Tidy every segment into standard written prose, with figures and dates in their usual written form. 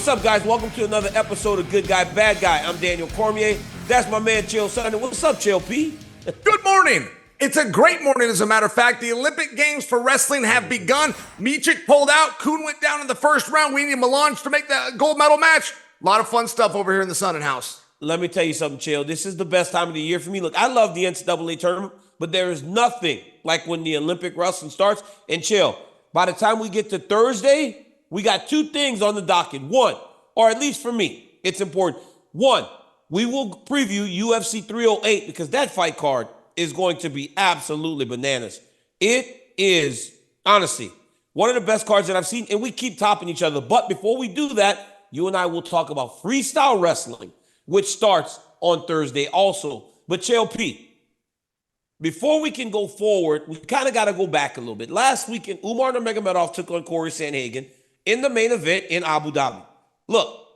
What's up, guys? Welcome to another episode of Good Guy, Bad Guy. I'm Daniel Cormier. That's my man, Chael Sonnen. What's up, Chael P? Good morning. It's a great morning, as a matter of fact. The Olympic Games for wrestling have begun. Micic pulled out. Kuhn went down in the first round. We need Melange to make the gold medal match. A lot of fun stuff over here in the Sonnen house. Let me tell you something, Chael. This is the best time of the year for me. Look, I love the NCAA tournament, but there is nothing like when the Olympic wrestling starts. And Chael, by the time we get to Thursday, we got two things on the docket. One, or at least for me, it's important. One, we will preview UFC 308 because that fight card is going to be absolutely bananas. It is, honestly, one of the best cards that I've seen, and we keep topping each other. But before we do that, you and I will talk about freestyle wrestling, which starts on Thursday also. But Chael P, before we can go forward, we kind of got to go back a little bit. Last weekend, Umar Nurmagomedov took on Cory Sandhagen in the main event in Abu Dhabi. Look,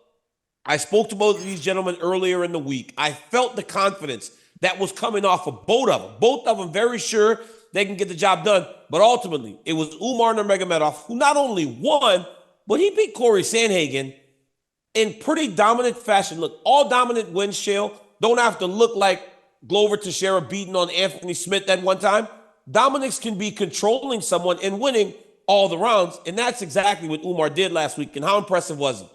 I spoke to both of these gentlemen earlier in the week. I felt the confidence that was coming off of both of them. Both of them very sure they can get the job done. But ultimately, it was Umar Nurmagomedov who not only won, but he beat Cory Sandhagen in pretty dominant fashion. Look, all dominant wins, Chael, don't have to look like Glover Teixeira beating on Anthony Smith at one time. Dominance can be controlling someone and winning all the rounds, and that's exactly what Umar did last week. And how impressive was he?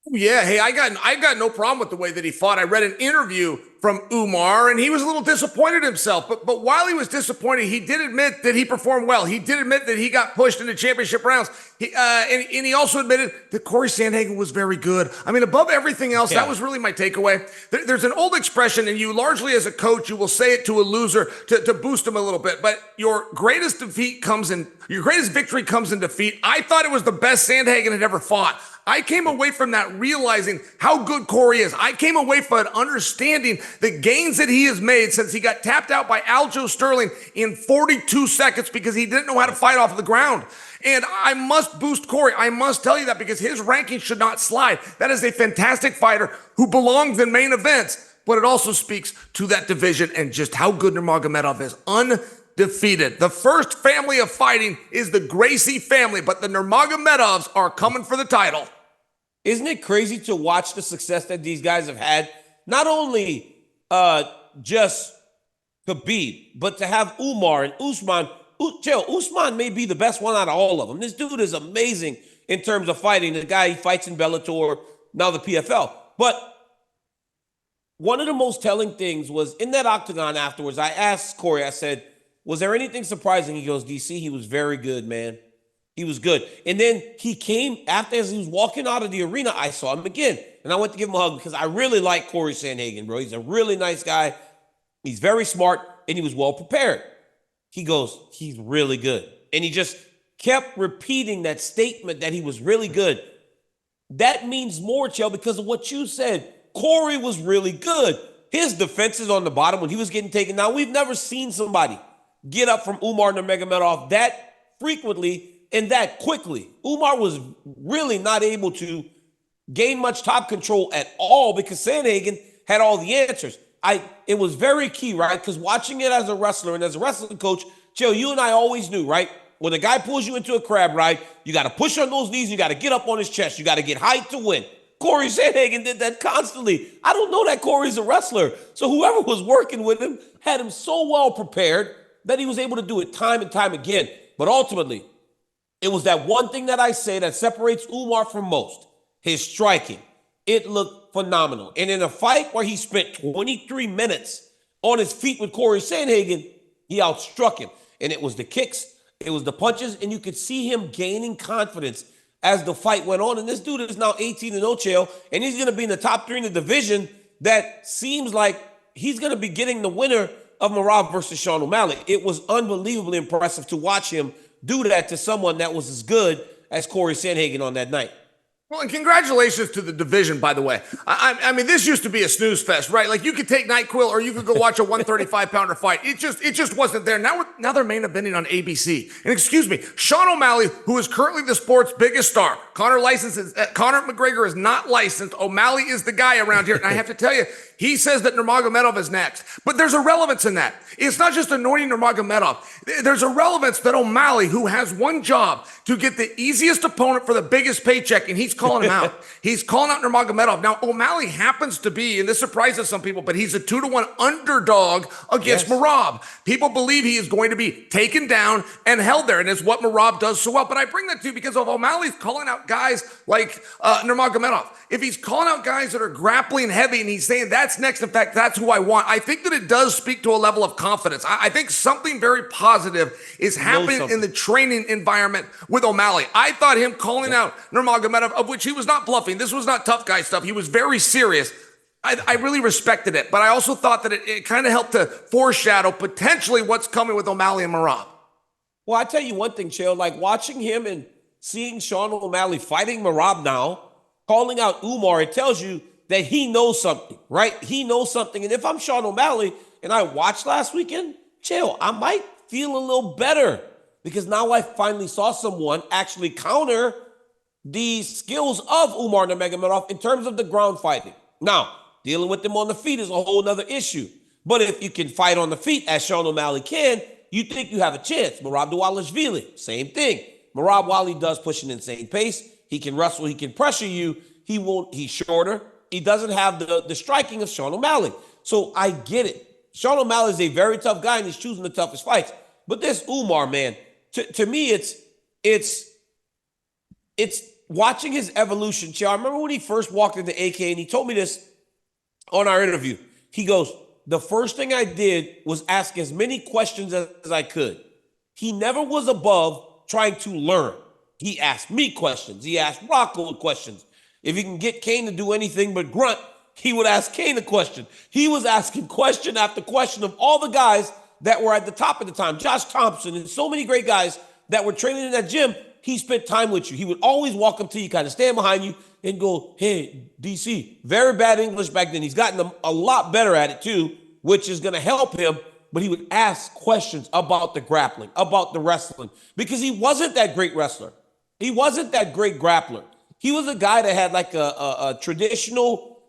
Yeah, hey, I got no problem with the way that he fought. I read an interview from Umar, and he was a little disappointed himself. But while he was disappointed, he did admit that he performed well. He did admit that he got pushed into championship rounds. And he also admitted that Cory Sandhagen was very good. I mean, above everything else, that was really my takeaway. There's an old expression, and you largely as a coach, you will say it to a loser to boost him a little bit. But your greatest victory comes in defeat. I thought it was the best Sandhagen had ever fought. I came away from that realizing how good Cory is. I came away from it understanding the gains that he has made since he got tapped out by Aljo Sterling in 42 seconds because he didn't know how to fight off the ground. And I must boost Cory. I must tell you that because his ranking should not slide. That is a fantastic fighter who belongs in main events, but it also speaks to that division and just how good Nurmagomedov is. Undefeated. The first family of fighting is the Gracie family, but the Nurmagomedovs are coming for the title. Isn't it crazy to watch the success that these guys have had? Not only just Khabib, but to have Umar and Usman. Usman may be the best one out of all of them. This dude is amazing in terms of fighting. The guy, he fights in Bellator, now the PFL. But one of the most telling things was in that Octagon afterwards, I asked Cory, I said, was there anything surprising? He goes, DC, he was very good, man. He was good. And then he came after, as he was walking out of the arena, I saw him again. And I went to give him a hug because I really like Cory Sandhagen, bro. He's a really nice guy. He's very smart, and he was well prepared. He goes, he's really good. And he just kept repeating that statement that he was really good. That means more, Chael, because of what you said. Cory was really good. His defenses on the bottom when he was getting taken down, we've never seen somebody get up from Umar Nurmagomedov that frequently and that quickly. Umar was really not able to gain much top control at all because Sandhagen had all the answers. It was very key, right? Because watching it as a wrestler and as a wrestling coach, Chael, you and I always knew, right? When a guy pulls you into a crab ride, you got to push on those knees, you got to get up on his chest, you got to get height to win. Cory Sandhagen did that constantly. I don't know that Cory's a wrestler. So whoever was working with him had him so well prepared that he was able to do it time and time again. But ultimately, it was that one thing that I say that separates Umar from most, his striking. It looked phenomenal. And in a fight where he spent 23 minutes on his feet with Cory Sandhagen, he outstruck him. And it was the kicks, it was the punches, and you could see him gaining confidence as the fight went on. And this dude is now 18-0, Chael, and he's going to be in the top 3 in the division that seems like he's going to be getting the winner of Merab versus Sean O'Malley. It was unbelievably impressive to watch him do that to someone that was as good as Cory Sandhagen on that night. Well, and congratulations to the division, by the way. I mean, this used to be a snooze fest, right? Like you could take NyQuil or you could go watch a 135-pounder fight. It just wasn't there. Now they're main eventing on ABC. And excuse me, Sean O'Malley, who is currently the sport's biggest star. Conor McGregor is not licensed. O'Malley is the guy around here. And I have to tell you, He says that Nurmagomedov is next. But there's a relevance in that. It's not just anointing Nurmagomedov. There's a relevance that O'Malley, who has one job, to get the easiest opponent for the biggest paycheck, and he's calling him out. He's calling out Nurmagomedov. Now, O'Malley happens to be, and this surprises some people, but he's a 2-1 underdog against Merab. People believe he is going to be taken down and held there, and it's what Merab does so well. But I bring that to you because of O'Malley's calling out guys like Nurmagomedov. If he's calling out guys that are grappling heavy and he's saying that's next, in fact, that's who I want, I think that it does speak to a level of confidence. I think something very positive is happening in the training environment with O'Malley. I thought him calling out Nurmagomedov, of which he was not bluffing. This was not tough guy stuff. He was very serious. I really respected it, but I also thought that it kind of helped to foreshadow potentially what's coming with O'Malley and Merab. Well, I tell you one thing, Chael, like watching him and seeing Sean O'Malley fighting Merab now, calling out Umar, it tells you that he knows something, right? He knows something. And if I'm Sean O'Malley and I watched last weekend, Chael, I might feel a little better because now I finally saw someone actually counter the skills of Umar Nurmagomedov in terms of the ground fighting. Now, dealing with them on the feet is a whole nother issue. But if you can fight on the feet, as Sean O'Malley can, you think you have a chance. Merab Dvalishvili, same thing. Merab, while he does push an insane pace, he can wrestle, he can pressure you. He's shorter. He doesn't have the striking of Sean O'Malley. So I get it. Sean O'Malley is a very tough guy and he's choosing the toughest fights. But this Umar, man, to me, it's watching his evolution. I remember when he first walked into AK and he told me this on our interview. He goes, the first thing I did was ask as many questions as I could. He never was above trying to learn. He asked me questions. He asked Rocco questions. If he can get Kane to do anything but grunt, he would ask Kane a question. He was asking question after question of all the guys that were at the top at the time. Josh Thompson and so many great guys that were training in that gym. He spent time with you. He would always walk up to you, kind of stand behind you and go, hey, DC. Very bad English back then. He's gotten a lot better at it too, which is going to help him. But he would ask questions about the grappling, about the wrestling, because he wasn't that great wrestler. He wasn't that great grappler. He was a guy that had like a traditional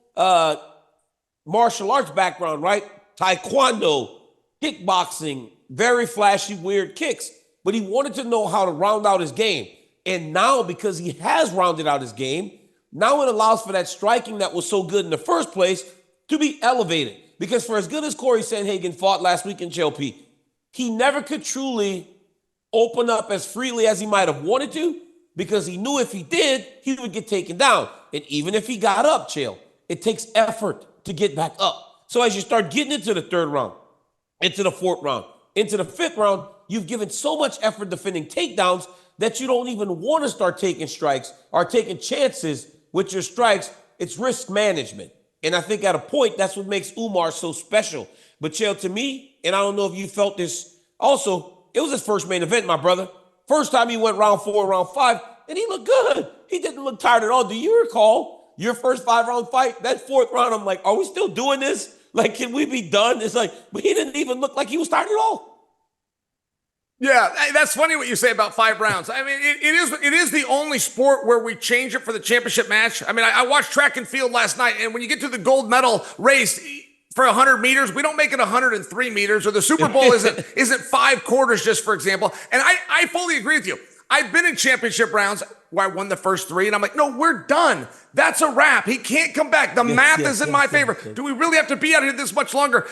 martial arts background, right? Taekwondo, kickboxing, very flashy, weird kicks. But he wanted to know how to round out his game. And now, because he has rounded out his game, now it allows for that striking that was so good in the first place to be elevated. Because for as good as Cory Sandhagen fought last week in Chael P, he never could truly open up as freely as he might have wanted to, because he knew if he did, he would get taken down. And even if he got up, Chael, it takes effort to get back up. So as you start getting into the third round, into the fourth round, into the fifth round, you've given so much effort defending takedowns that you don't even want to start taking strikes or taking chances with your strikes. It's risk management. And I think at a point, that's what makes Umar so special. But Chael, to me, and I don't know if you felt this also, it was his first main event, my brother. First time he went round 4, round 5, and he looked good. He didn't look tired at all. Do you recall your first 5-round fight? That fourth round, I'm like, are we still doing this? Like, can we be done? It's like, but he didn't even look like he was tired at all. Yeah, that's funny what you say about 5 rounds. I mean, it is the only sport where we change it for the championship match. I mean, I watched track and field last night, and when you get to the gold medal race for 100 meters, we don't make it 103 meters, or the Super Bowl isn't 5 quarters, just for example. And I fully agree with you. I've been in championship rounds where I won the first 3, and I'm like, no, we're done. That's a wrap. He can't come back. The math is in my favor. Do we really have to be out here this much longer?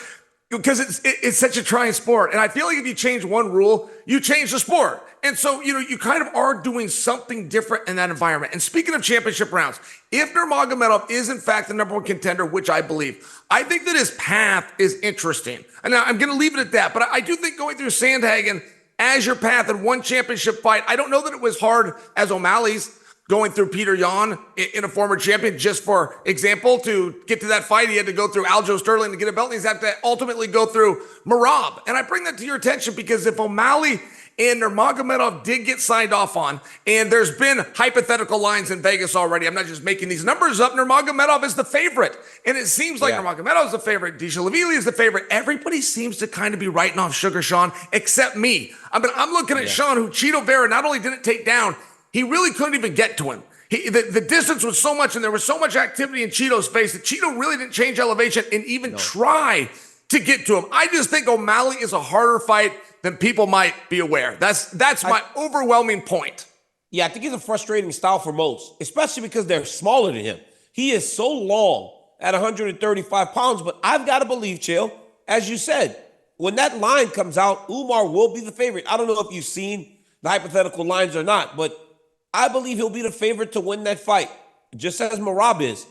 Because it's such a trying sport. And I feel like if you change one rule, you change the sport. And so, you kind of are doing something different in that environment. And speaking of championship rounds, if Nurmagomedov is in fact the #1 contender, which I believe, I think that his path is interesting. And now I'm going to leave it at that. But I do think going through Sandhagen as your path in one championship fight, I don't know that it was hard as O'Malley's going through Peter Yan in a former champion. Just for example, to get to that fight, he had to go through Aljo Sterling to get a belt, and he's had to ultimately go through Merab. And I bring that to your attention because if O'Malley and Nurmagomedov did get signed off on, and there's been hypothetical lines in Vegas already, I'm not just making these numbers up, Nurmagomedov is the favorite. And it seems like Nurmagomedov is the favorite, Dvalishvili is the favorite. Everybody seems to kind of be writing off Sugar Sean, except me. I mean, I'm looking at Sean, who Chito Vera not only didn't take down, he really couldn't even get to him. The distance was so much, and there was so much activity in Cheeto's face that Cheeto really didn't change elevation and even try to get to him. I just think O'Malley is a harder fight than people might be aware. That's my overwhelming point. Yeah, I think he's a frustrating style for most, especially because they're smaller than him. He is so long at 135 pounds, but I've got to believe, Chael, as you said, when that line comes out, Umar will be the favorite. I don't know if you've seen the hypothetical lines or not, but I believe he'll be the favorite to win that fight, just as Merab is.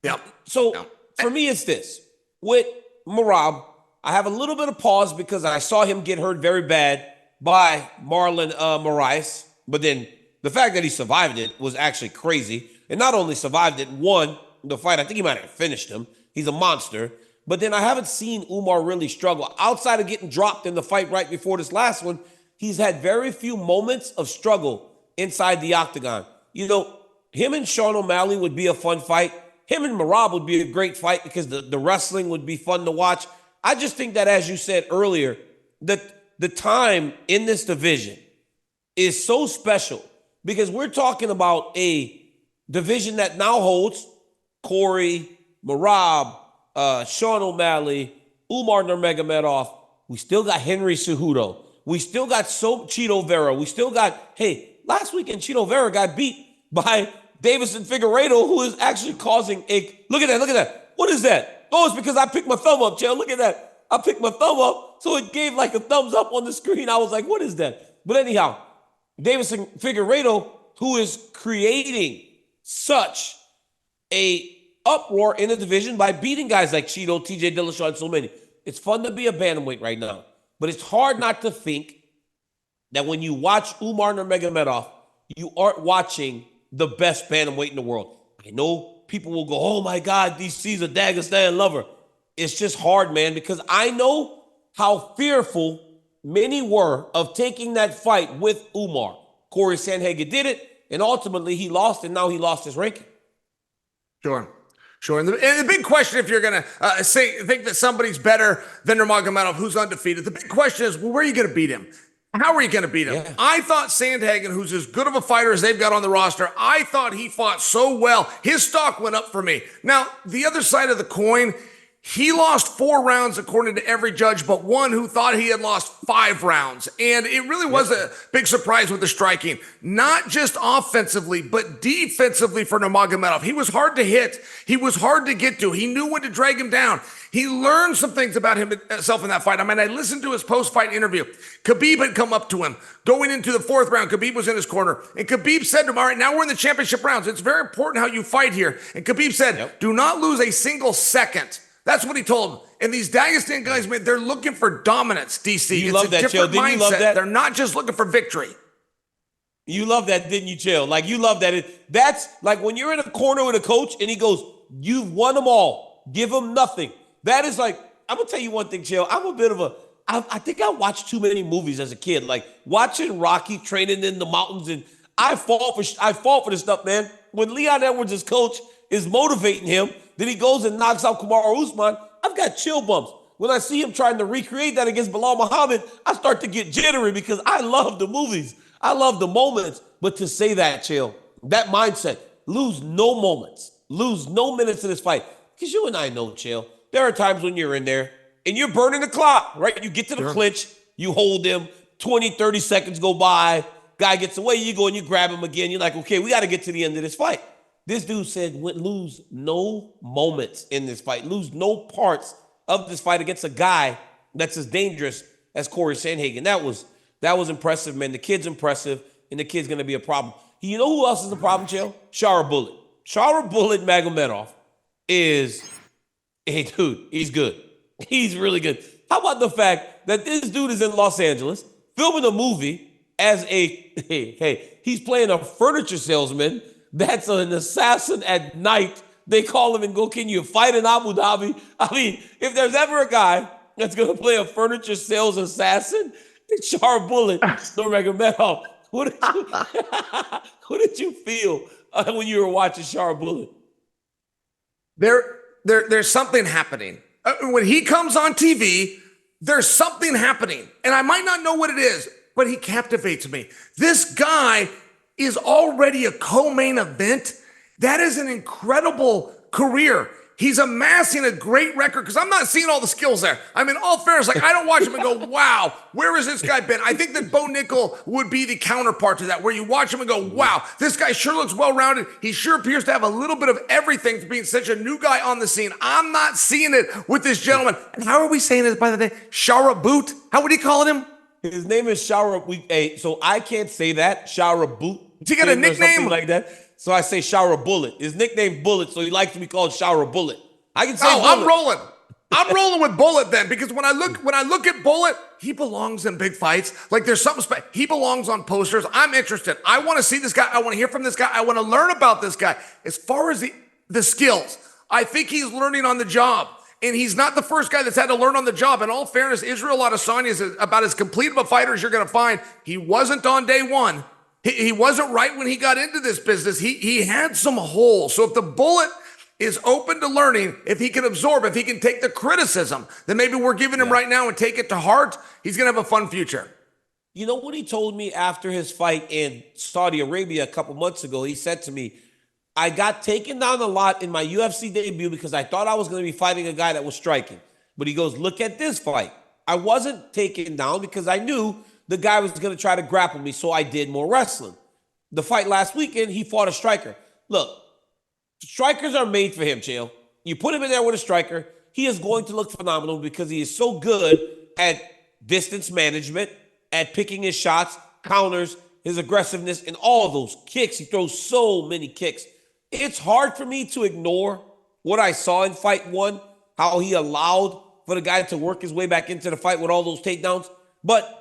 For me, it's this. With Merab, I have a little bit of pause because I saw him get hurt very bad by Marlon Moraes. But then the fact that he survived it was actually crazy. And not only survived it, won the fight. I think he might have finished him. He's a monster. But then I haven't seen Umar really struggle. Outside of getting dropped in the fight right before this last one, he's had very few moments of struggle inside the octagon. You know, him and Sean O'Malley would be a fun fight. Him and Merab would be a great fight because the wrestling would be fun to watch. I just think that, as you said earlier, that the time in this division is so special because we're talking about a division that now holds Cory, Merab, Sean O'Malley, Umar Nurmagomedov. We still got Henry Cejudo. We still got Chito Vera. We still got, last weekend Chito Vera got beat by Davison Figueiredo, who is actually causing look at that. What is that? Oh, it's because I picked my thumb up, Chael. Look at that. I picked my thumb up, so it gave like a thumbs up on the screen. I was like, what is that? But anyhow, Davison Figueiredo, who is creating such a uproar in the division by beating guys like Chito, TJ Dillashaw, and so many. It's fun to be a bantamweight right now. But it's hard not to think that when you watch Umar Nurmagomedov, you aren't watching the best bantamweight in the world. I know people will go, oh my God, DC's a Dagestan lover. It's just hard, man, because I know how fearful many were of taking that fight with Umar. Cory Sandhagen did it, and ultimately he lost, and now he lost his ranking. Sure. And the big question, if you're going to think that somebody's better than Nurmagomedov, who's undefeated, the big question is, well, where are you going to beat him? How are you going to beat him? Yeah. I thought Sandhagen, who's as good of a fighter as they've got on the roster, I thought he fought so well. His stock went up for me. Now, the other side of the coin, he lost 4 rounds according to every judge, but one who thought he had lost 5 rounds. And it really was a big surprise with the striking, not just offensively, but defensively for Nurmagomedov. He was hard to hit. He was hard to get to. He knew when to drag him down. He learned some things about himself in that fight. I mean, I listened to his post-fight interview. Khabib had come up to him. Going into the 4th round, Khabib was in his corner. And Khabib said to him, all right, now we're in the championship rounds. It's very important how you fight here. And Khabib said, do not lose a single second. That's what he told him. And these Dagestan guys, man, they're looking for dominance, DC. You love that, Chael. Didn't you love that? They're not just looking for victory. You love that, didn't you, Chael? Like, you love that. That's like when you're in a corner with a coach and he goes, you've won them all. Give them nothing. That is like, I'm going to tell you one thing, Chael. I'm a bit of I think I watched too many movies as a kid. Like, watching Rocky training in the mountains, and I fall for this stuff, man. When Leon Edwards' coach is motivating him, then he goes and knocks out Kamaru Usman. I've got chill bumps. When I see him trying to recreate that against Bilal Muhammad, I start to get jittery because I love the movies. I love the moments. But to say that, Chael, that mindset, lose no moments, lose no minutes in this fight. Because you and I know, Chael, there are times when you're in there and you're burning the clock, right? You get to the clinch, you hold him, 20, 30 seconds go by, guy gets away, you go and you grab him again. You're like, okay, we got to get to the end of this fight. This dude said, lose no moments in this fight. Lose no parts of this fight against a guy that's as dangerous as Cory Sandhagen. That was impressive, man. The kid's impressive, and the kid's going to be a problem. You know who else is a problem, Chael? Shara Bullet. Shara Bullet Magomedov is a dude. He's good. He's really good. How about the fact that this dude is in Los Angeles filming a movie as he's playing a furniture salesman that's an assassin at night. They call him and go, can you fight in Abu Dhabi? I mean, if there's ever a guy that's going to play a furniture sales assassin, it's Shara Bullet Nurmagomedov. What did you feel when you were watching Shara Bullet? There's something happening. When he comes on TV, there's something happening. And I might not know what it is, but he captivates me. This guy is already a co-main event. That is an incredible career. He's amassing a great record because I'm not seeing all the skills there. I mean, all fairness, like I don't watch him and go, wow, where has this guy been? I think that Bo Nickel would be the counterpart to that, where you watch him and go, wow, this guy sure looks well-rounded. He sure appears to have a little bit of everything for being such a new guy on the scene. I'm not seeing it with this gentleman. And how are we saying it, by the way? Sharaboot? How would he call him? His name is Shara. So I can't say that. Sharaboot. He got a nickname like that. So I say Shara Bullet. His nickname Bullet, so he likes to be called Shara Bullet. I can say Bullet. I'm rolling with Bullet then, because when I look at Bullet, he belongs in big fights. Like there's something special. He belongs on posters. I'm interested. I want to see this guy. I want to hear from this guy. I want to learn about this guy. As far as the skills, I think he's learning on the job. And he's not the first guy that's had to learn on the job. In all fairness, Israel Adesanya is about as complete of a fighter as you're going to find. He wasn't on day one. He wasn't right when he got into this business. He had some holes. So if the Bullet is open to learning, if he can absorb, if he can take the criticism that maybe we're giving him right now and take it to heart, he's going to have a fun future. You know what he told me after his fight in Saudi Arabia a couple months ago? He said to me, I got taken down a lot in my UFC debut because I thought I was going to be fighting a guy that was striking. But he goes, look at this fight. I wasn't taken down because I knew the guy was going to try to grapple me, so I did more wrestling. The fight last weekend, he fought a striker. Look, strikers are made for him, Chael. You put him in there with a striker, he is going to look phenomenal because he is so good at distance management, at picking his shots, counters, his aggressiveness, and all of those kicks. He throws so many kicks. It's hard for me to ignore what I saw in fight one, how he allowed for the guy to work his way back into the fight with all those takedowns. But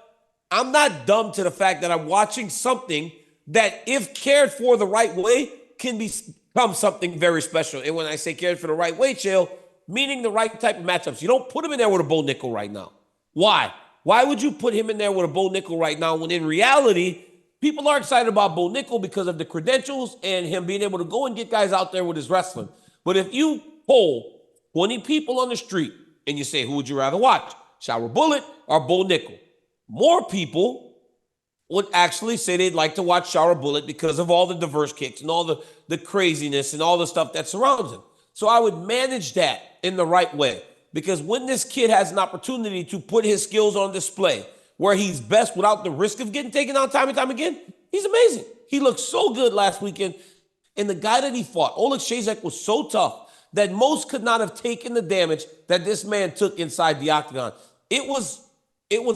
I'm not dumb to the fact that I'm watching something that, if cared for the right way, can become something very special. And when I say cared for the right way, Chael, meaning the right type of matchups. You don't put him in there with a Bo Nickel right now. Why? Why would you put him in there with a Bo Nickel right now when in reality, people are excited about Bo Nickel because of the credentials and him being able to go and get guys out there with his wrestling. But if you poll 20 people on the street and you say, who would you rather watch, Shara Bullet or Bo Nickel? More people would actually say they'd like to watch Shara Bullet because of all the diverse kicks and all the craziness and all the stuff that surrounds him. So I would manage that in the right way, because when this kid has an opportunity to put his skills on display where he's best without the risk of getting taken out time and time again, he's amazing. He looked so good last weekend. And the guy that he fought, Oleg Shazak, was so tough that most could not have taken the damage that this man took inside the octagon. It was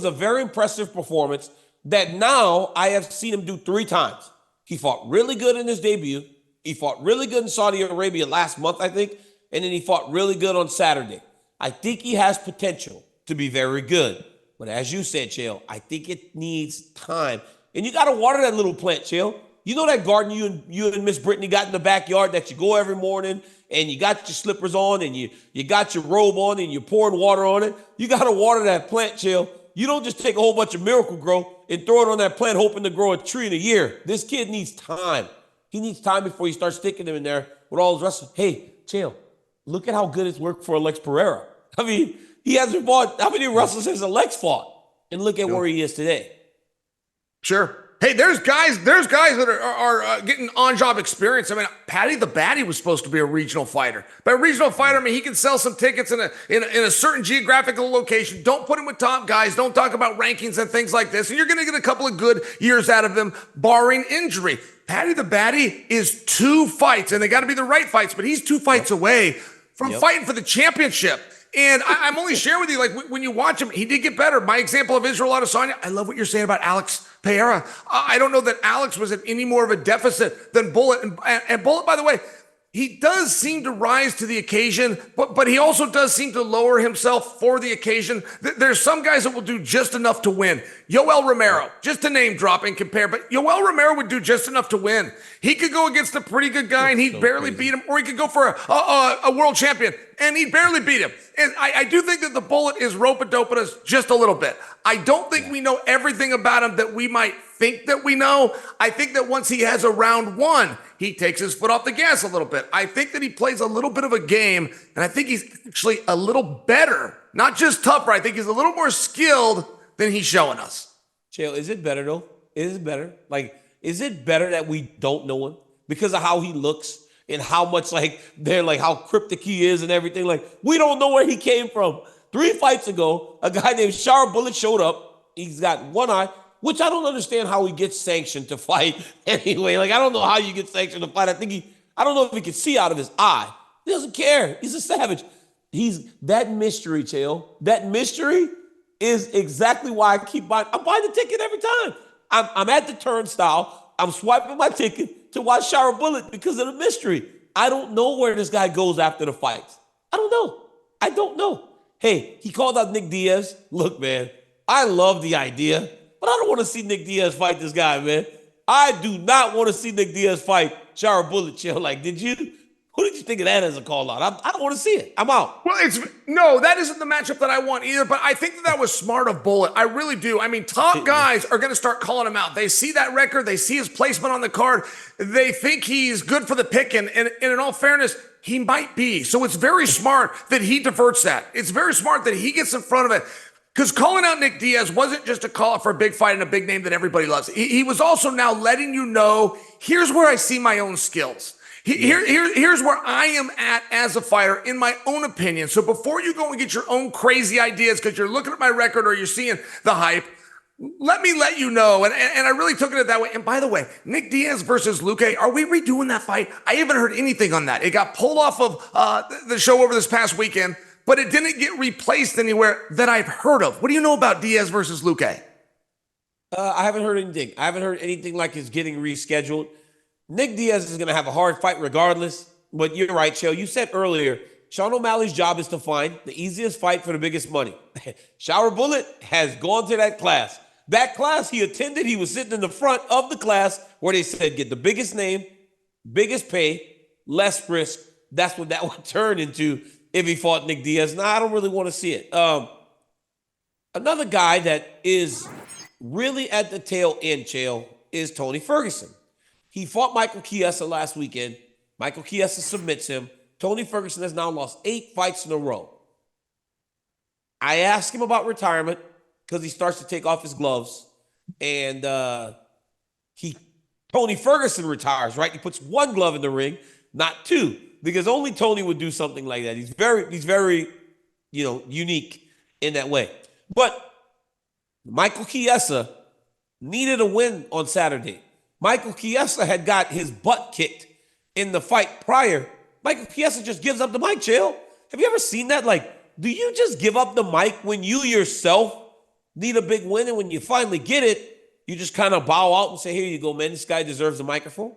a very impressive performance that now I have seen him do 3 times. He fought really good in his debut. He fought really good in Saudi Arabia last month, I think. And then he fought really good on Saturday. I think he has potential to be very good. But as you said, Chael, I think it needs time. And you got to water that little plant, Chael. You know that garden you and Miss Brittany got in the backyard that you go every morning and you got your slippers on and you got your robe on and you're pouring water on it? You got to water that plant, Chael. You don't just take a whole bunch of Miracle Grow and throw it on that plant hoping to grow a tree in a year. This kid needs time. He needs time before you start sticking him in there with all his wrestling. Hey, Chael, look at how good it's worked for Alex Pereira. I mean, he hasn't fought, how many wrestlers has Alex fought? And look at where he is today. Sure. Hey, there's guys that are getting on-job experience. I mean, Paddy the Baddy was supposed to be a regional fighter. By regional fighter, I mean, he can sell some tickets in a certain geographical location. Don't put him with top guys. Don't talk about rankings and things like this. And you're going to get a couple of good years out of him, barring injury. Paddy the Baddy is 2 fights, and they got to be the right fights, but he's 2 fights away from fighting for the championship. And I'm only sharing with you, like, when you watch him, he did get better. My example of Israel Adesanya, I love what you're saying about Alex Pereira. I don't know that Alex was at any more of a deficit than Bullet. And Bullet, by the way, he does seem to rise to the occasion, but he also does seem to lower himself for the occasion. There's some guys that will do just enough to win. Yoel Romero, just to name drop and compare, but Yoel Romero would do just enough to win. He could go against a pretty good guy and he'd barely beat him, or he could go for a world champion and he'd barely beat him. And I do think that the Bullet is rope-a-doping us just a little bit. I don't think we know everything about him that we might think that we know. I think that once he has a round 1, he takes his foot off the gas a little bit. I think that he plays a little bit of a game, and I think he's actually a little better, not just tougher. I think he's a little more skilled than he's showing us. Chael, is it better though? Is it better? Like, is it better that we don't know him because of how he looks and how much how cryptic he is and everything? Like, we don't know where he came from. 3 fights ago, a guy named Sharaputdin showed up. He's got one eye, which I don't understand how he gets sanctioned to fight anyway. Like, I don't know how you get sanctioned to fight. I don't know if he can see out of his eye. He doesn't care. He's a savage. He's that mystery, Chael. That mystery is exactly why I keep buying. I'm buying the ticket every time. I'm at the turnstile. I'm swiping my ticket to watch Sharaputdin because of the mystery. I don't know where this guy goes after the fights. I don't know. Hey, he called out Nick Diaz. Look, man, I love the idea, but I don't want to see Nick Diaz fight this guy, man. I do not want to see Nick Diaz fight Sharaputdin, Chael. Like, who did you think of that as a call out? I don't want to see it. I'm out. Well, no, that isn't the matchup that I want either, but I think that was smart of Bullet. I really do. I mean, top guys are going to start calling him out. They see that record. They see his placement on the card. They think he's good for the pick, and in all fairness, he might be. So it's very smart that he diverts that. It's very smart that he gets in front of it. Because calling out Nick Diaz wasn't just a call out for a big fight and a big name that everybody loves. He was also now letting you know, here's where I see my own skills. Here's where I am at as a fighter, in my own opinion. So before you go and get your own crazy ideas because you're looking at my record or you're seeing the hype, let me let you know. And I really took it that way. And by the way, Nick Diaz versus Luque, are we redoing that fight? I haven't heard anything on that. It got pulled off of the show over this past weekend, but it didn't get replaced anywhere that I've heard of. What do you know about Diaz versus Luque? I haven't heard anything. I haven't heard anything like it's getting rescheduled. Nick Diaz is going to have a hard fight regardless. But you're right, Chael. You said earlier, Sean O'Malley's job is to find the easiest fight for the biggest money. Sharaputdin has gone to that class. That class he attended, he was sitting in the front of the class where they said, get the biggest name, biggest pay, less risk. That's what that would turn into if he fought Nick Diaz. Now, I don't really want to see it. Another guy that is really at the tail end, Chael, is Tony Ferguson. He fought Michael Chiesa last weekend. Michael Chiesa submits him. Tony Ferguson has now lost 8 fights in a row. I asked him about retirement because he starts to take off his gloves. And Tony Ferguson retires, right? He puts 1 glove in the ring, not 2, because only Tony would do something like that. He's very, unique in that way. But Michael Chiesa needed a win on Saturday. Michael Chiesa had got his butt kicked in the fight prior. Michael Chiesa just gives up the mic, Chael. Have you ever seen that? Like, do you just give up the mic when you yourself need a big win, and when you finally get it, you just kind of bow out and say, here you go, man, this guy deserves the microphone?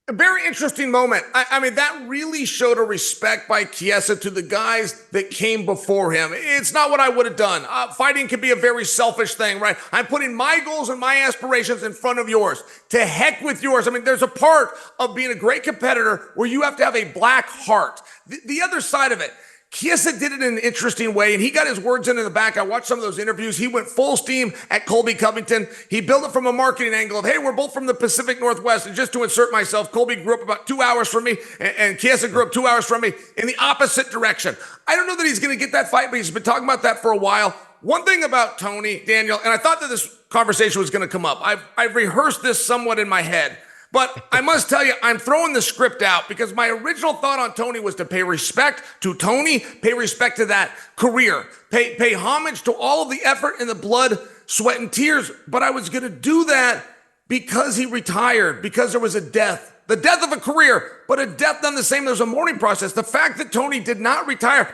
A very interesting moment. I mean, that really showed a respect by Chiesa to the guys that came before him. It's not what I would have done. Fighting can be a very selfish thing, right? I'm putting my goals and my aspirations in front of yours. To heck with yours. I mean, there's a part of being a great competitor where you have to have a black heart. The other side of it, Chiesa did it in an interesting way, and he got his words in the back. I watched some of those interviews. He went full steam at Colby Covington. He built it from a marketing angle of, hey, we're both from the Pacific Northwest. And just to insert myself, Colby grew up about 2 hours from me, and Chiesa grew up 2 hours from me in the opposite direction. I don't know that he's going to get that fight, but he's been talking about that for a while. One thing about Tony, Daniel, and I thought that this conversation was going to come up. I've rehearsed this somewhat in my head. But I must tell you, I'm throwing the script out because my original thought on Tony was to pay respect to Tony, pay respect to that career, pay homage to all of the effort and the blood, sweat, and tears. But I was going to do that because he retired, because there was a death, the death of a career, but a death done the same. There's a mourning process. The fact that Tony did not retire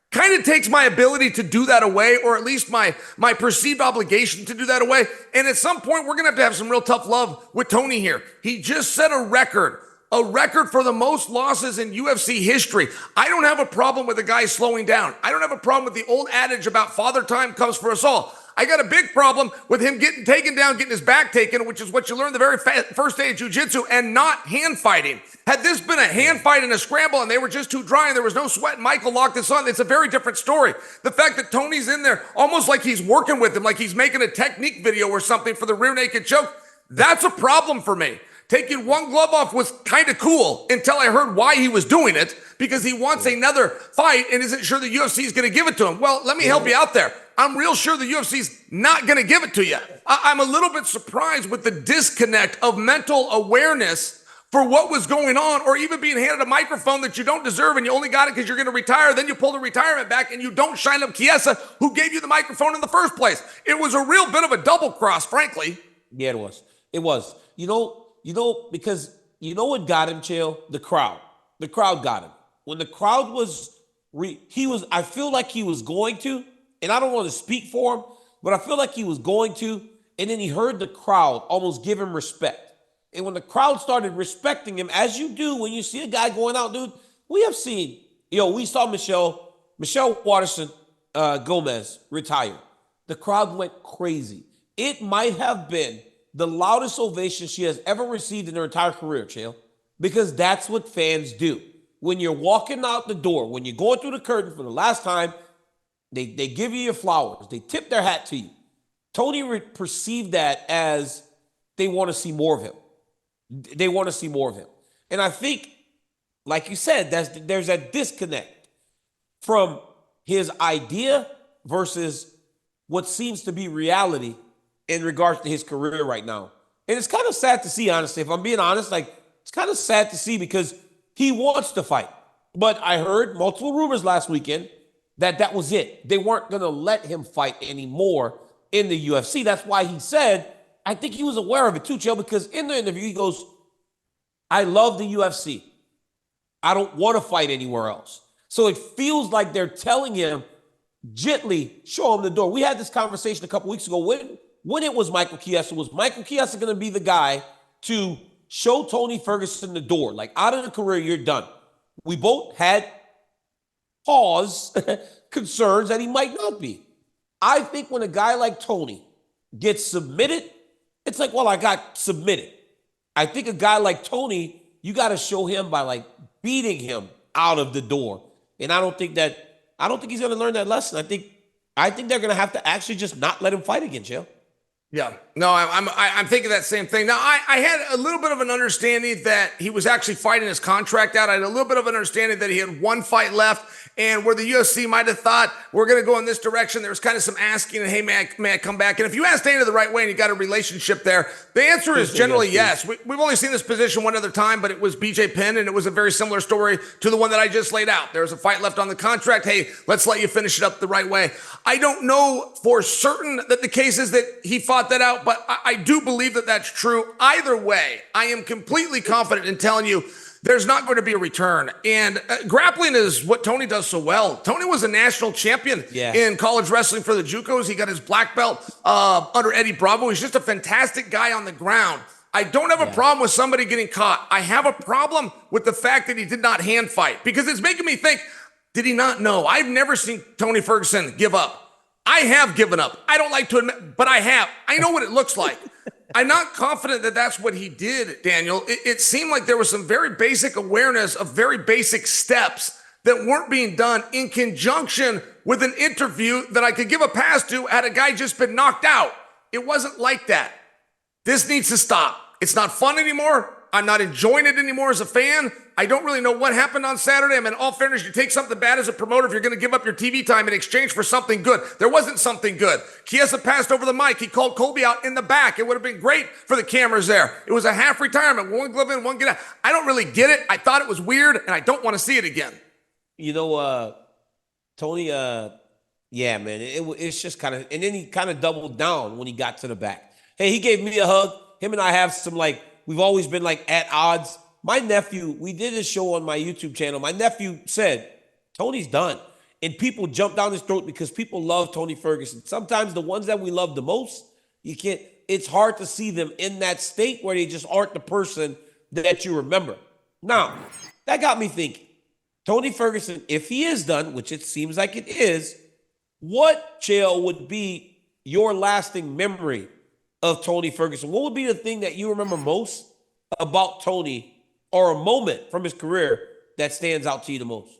kind of takes my ability to do that away, or at least my perceived obligation to do that away. And at some point, we're going to have some real tough love with Tony here. He just set a record for the most losses in UFC history. I don't have a problem with a guy slowing down. I don't have a problem with the old adage about father time comes for us all. I got a big problem with him getting taken down, getting his back taken, which is what you learned the very first day of jiu-jitsu, and not hand fighting. Had this been a hand fight and a scramble and they were just too dry and there was no sweat and Michael locked this on, it's a very different story. The fact that Tony's in there almost like he's working with him, like he's making a technique video or something for the rear naked choke, that's a problem for me. Taking 1 glove off was kind of cool until I heard why he was doing it, because he wants another fight and isn't sure the UFC is going to give it to him. Well, let me help you out there. I'm real sure the UFC's not going to give it to you. I'm a little bit surprised with the disconnect of mental awareness for what was going on, or even being handed a microphone that you don't deserve and you only got it because you're going to retire. Then you pull the retirement back and you don't shine up Chiesa, who gave you the microphone in the first place. It was a real bit of a double cross, frankly. Yeah, it was. It was. Because you know what got him, Chael? The crowd. The crowd got him. When the crowd I feel like he was going to, and I don't want to speak for him, but I feel like he was going to, and then he heard the crowd almost give him respect. And when the crowd started respecting him, as you do when you see a guy going out, dude, we have seen, we saw Michelle Waterson Gomez retire. The crowd went crazy. It might have been the loudest ovation she has ever received in her entire career, Chael, because that's what fans do. When you're walking out the door, when you're going through the curtain for the last time, they give you your flowers. They tip their hat to you. Tony perceived that as they want to see more of him. They want to see more of him. And I think, like you said, there's a disconnect from his idea versus what seems to be reality in regards to his career right now. And it's kind of sad to see, honestly. If I'm being honest, it's kind of sad to see because he wants to fight. But I heard multiple rumors last weekend that was it. They weren't going to let him fight anymore in the UFC. That's why he said, I think he was aware of it too, Chael, because in the interview, he goes, I love the UFC. I don't want to fight anywhere else. So it feels like they're telling him, gently show him the door. We had this conversation a couple weeks ago when it was Michael Chiesa. Was Michael Chiesa going to be the guy to show Tony Ferguson the door? Like, out of the career, you're done. We both had concerns that he might not be. I think when a guy like Tony gets submitted, it's like, well, I got submitted. I think a guy like Tony, you got to show him by beating him out of the door. And I don't think he's going to learn that lesson. I think they're going to have to actually just not let him fight again, Chael. Yeah, no, I'm thinking that same thing. Now, I had a little bit of an understanding that he was actually fighting his contract out. I had a little bit of an understanding that he had one fight left, and where the UFC might have thought we're going to go in this direction, there was kind of some asking, and hey, may I come back? And if you ask Dana the right way and you got a relationship there, the answer is generally yes. We've only seen this position one other time, but it was BJ Penn, and it was a very similar story to the one that I just laid out. There was a fight left on the contract. Hey, let's let you finish it up the right way. I don't know for certain that the case is that he fought that out, but I do believe that that's true. Either way, I am completely confident in telling you there's not going to be a return. And grappling is what Tony does so well. Tony was a national champion in college wrestling for the JUCOs. He got his black belt under Eddie Bravo. He's just a fantastic guy on the ground. I don't have a problem with somebody getting caught. I have a problem with the fact that he did not hand fight, because it's making me think, did he not know? I've never seen Tony Ferguson give up. I have given up. I don't like to admit, but I have. I know what it looks like. I'm not confident that that's what he did, Daniel. It seemed like there was some very basic awareness of very basic steps that weren't being done in conjunction with an interview that I could give a pass to had a guy just been knocked out. It wasn't like that. This needs to stop. It's not fun anymore. I'm not enjoying it anymore as a fan. I don't really know what happened on Saturday. I mean, in all fairness, you take something bad as a promoter if you're going to give up your TV time in exchange for something good. There wasn't something good. Chiesa passed over the mic. He called Colby out in the back. It would have been great for the cameras there. It was a half retirement. One glove in, one get out. I don't really get it. I thought it was weird, and I don't want to see it again. Tony, yeah, man, it's just kind of, and then he kind of doubled down when he got to the back. Hey, he gave me a hug. Him and I have some, we've always been at odds. My nephew, we did a show on my YouTube channel. My nephew said, Tony's done. And people jump down his throat because people love Tony Ferguson. Sometimes the ones that we love the most, it's hard to see them in that state where they just aren't the person that you remember. Now, that got me thinking. Tony Ferguson, if he is done, which it seems like it is, what, Chael, would be your lasting memory of Tony Ferguson? What would be the thing that you remember most about Tony, or a moment from his career that stands out to you the most?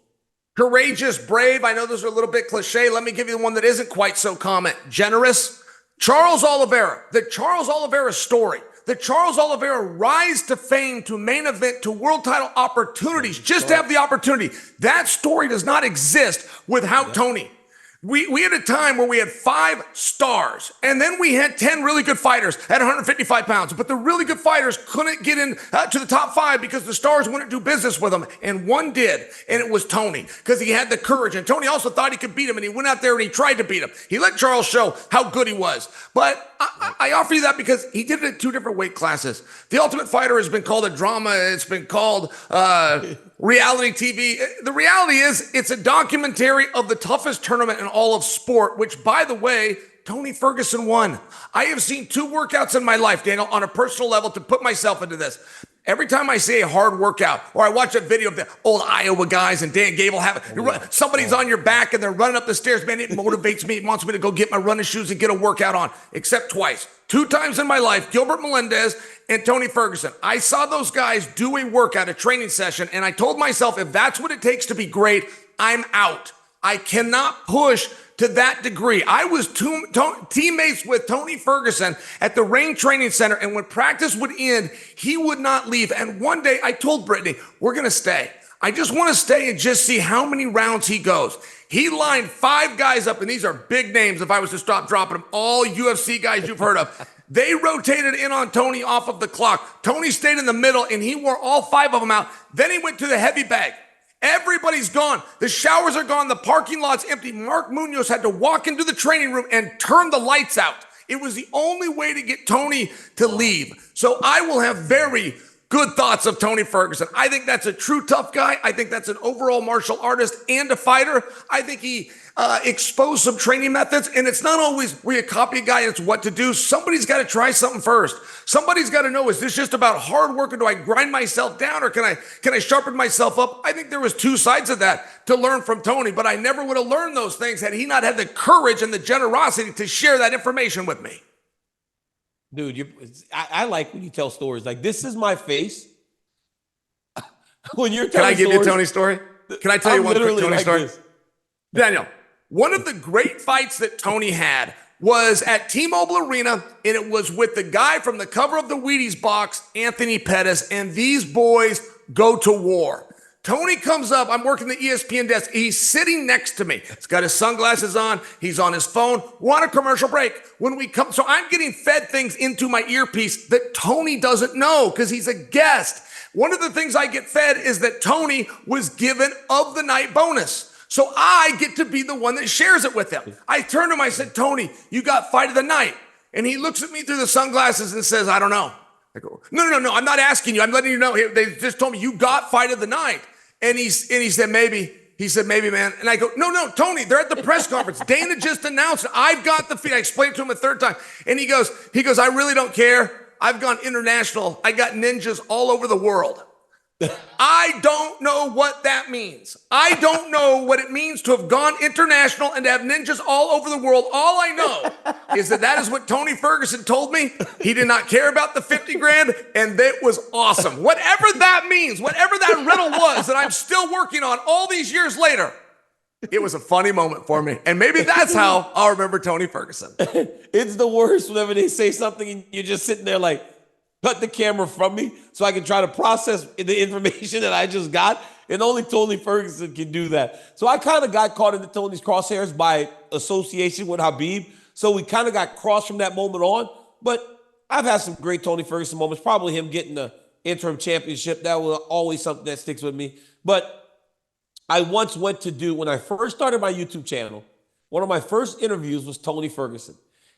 Courageous, brave. I know those are a little bit cliche. Let me give you the one that isn't quite so common. Generous. Charles Oliveira. The Charles Oliveira story. The Charles Oliveira rise to fame, to main event, to world title opportunities, just to have the opportunity. That story does not exist without Tony. We had a time where we had 5 stars, and then we had 10 really good fighters at 155 pounds. But the really good fighters couldn't get in to the top 5 because the stars wouldn't do business with them. And one did, and it was Tony, because he had the courage. And Tony also thought he could beat him, and he went out there and he tried to beat him. He let Charles show how good he was. But I offer you that because he did it in 2 different weight classes. The Ultimate Fighter has been called a drama. It's been called reality TV. The reality is it's a documentary of the toughest tournament in all of sport, which, by the way, Tony Ferguson won. I have seen 2 workouts in my life, Daniel, on a personal level to put myself into this. Every time I see a hard workout or I watch a video of the old Iowa guys and Dan Gable somebody's on your back and they're running up the stairs, man, it motivates me. It wants me to go get my running shoes and get a workout on, except twice. 2 times in my life, Gilbert Melendez and Tony Ferguson. I saw those guys do a workout, a training session, and I told myself, if that's what it takes to be great, I'm out. I cannot push to that degree. I was teammates with Tony Ferguson at the Rain Training Center, and when practice would end, he would not leave. And one day I told Brittany, we're going to stay. I just want to stay and just see how many rounds he goes. He lined 5 guys up, and these are big names if I was to stop dropping them, all UFC guys you've heard of. They rotated in on Tony off of the clock. Tony stayed in the middle, and he wore all 5 of them out. Then he went to the heavy bag. Everybody's gone. The showers are gone. The parking lot's empty. Mark Munoz had to walk into the training room and turn the lights out. It was the only way to get Tony to leave. So I will have very good thoughts of Tony Ferguson. I think that's a true tough guy. I think that's an overall martial artist and a fighter. I think he exposed some training methods, and it's not always where you copy a guy and it's what to do. Somebody's got to try something first. Somebody's got to know, is this just about hard work, or do I grind myself down, or can I sharpen myself up? I think there was 2 sides of that to learn from Tony, but I never would have learned those things had he not had the courage and the generosity to share that information with me. Dude, I like when you tell stories. Like, this is my face. When you're telling Can I give you Tony's story? Can I tell you one quick Tony story? This. Daniel, one of the great fights that Tony had was at T-Mobile Arena, and it was with the guy from the cover of the Wheaties box, Anthony Pettis, and these boys go to war. Tony comes up. I'm working the ESPN desk. He's sitting next to me. He's got his sunglasses on. He's on his phone. We're on a commercial break. When we come, so I'm getting fed things into my earpiece that Tony doesn't know because he's a guest. One of the things I get fed is that Tony was given of the night bonus. So I get to be the one that shares it with him. I turned to him, I said, Tony, you got fight of the night. And he looks at me through the sunglasses and says, I don't know. I go, no, I'm not asking you. I'm letting you know. They just told me you got fight of the night. And he said, maybe. He said, maybe, man. And I go, no, Tony, they're at the press conference. Dana just announced it. I've got the feed. I explained to him a 3rd time. And he goes, I really don't care. I've gone international. I got ninjas all over the world. I don't know what that means. I don't know what it means to have gone international and to have ninjas all over the world. All I know is that is what Tony Ferguson told me. He did not care about the 50 grand, and that was awesome. Whatever that means, whatever that riddle was that I'm still working on all these years later, it was a funny moment for me. And maybe that's how I'll remember Tony Ferguson. It's the worst whenever they say something and you're just sitting there like, cut the camera from me so I can try to process the information that I just got. And only Tony Ferguson can do that. So I kind of got caught into Tony's crosshairs by association with Khabib. So we kind of got crossed from that moment on. But I've had some great Tony Ferguson moments. Probably him getting the interim championship. That was always something that sticks with me. But I once went to do, when I first started my YouTube channel, one of my first interviews was Tony Ferguson.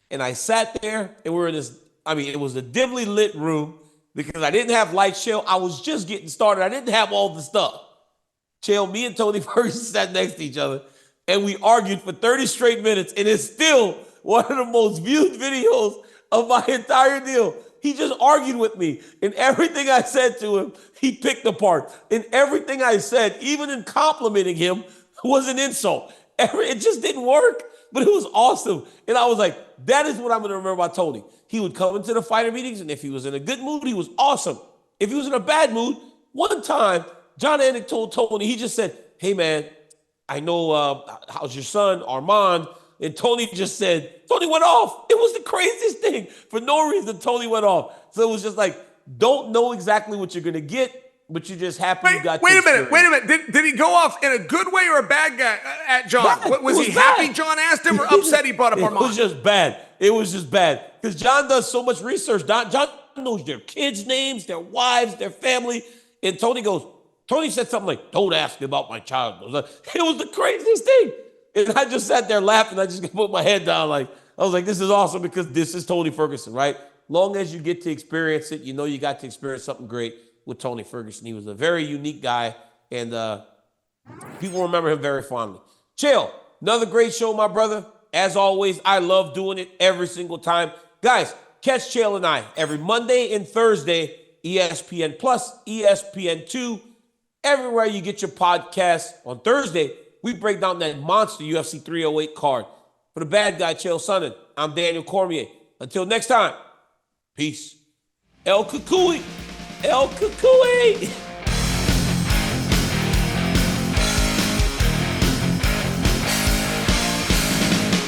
And I sat there and we were in this, it was a dimly lit room because I didn't have lights, Chael. I was just getting started. I didn't have all the stuff. Chael, me and Tony Ferguson sat next to each other and we argued for 30 straight minutes. And it's still one of the most viewed videos of my entire deal. He just argued with me. And everything I said to him, he picked apart. And everything I said, even in complimenting him, was an insult. It just didn't work, but it was awesome. And I was like, that is what I'm going to remember about Tony. He would come into the fighter meetings, and if he was in a good mood, he was awesome. If he was in a bad mood, one time, John Anik told Tony, he just said, hey, man, I know, how's your son, Armand? And Tony just said, Tony went off. It was the craziest thing. For no reason, Tony went off. So it was just like, don't know exactly what you're going to get. but you're just happy you got. Wait a minute. Did he go off in a good way or a bad guy at John? Was he happy John asked him or upset he brought up Armand? It was just bad. It was just bad because John does so much research. John knows their kids' names, their wives, their family, and Tony said something like, "Don't ask me about my child." It was the craziest thing, and I just sat there laughing. I just put my head down, I was like, "This is awesome," because this is Tony Ferguson, right? Long as you get to experience it, you got to experience something great with Tony Ferguson. He was a very unique guy, and people remember him very fondly. Chael, another great show, my brother. As always, I love doing it every single time. Guys, catch Chael and I every Monday and Thursday, ESPN Plus, ESPN2, everywhere you get your podcasts. On Thursday, we break down that monster UFC 308 card. For the bad guy, Chael Sonnen, I'm Daniel Cormier. Until next time, peace. El Cucuy. El Cucuy.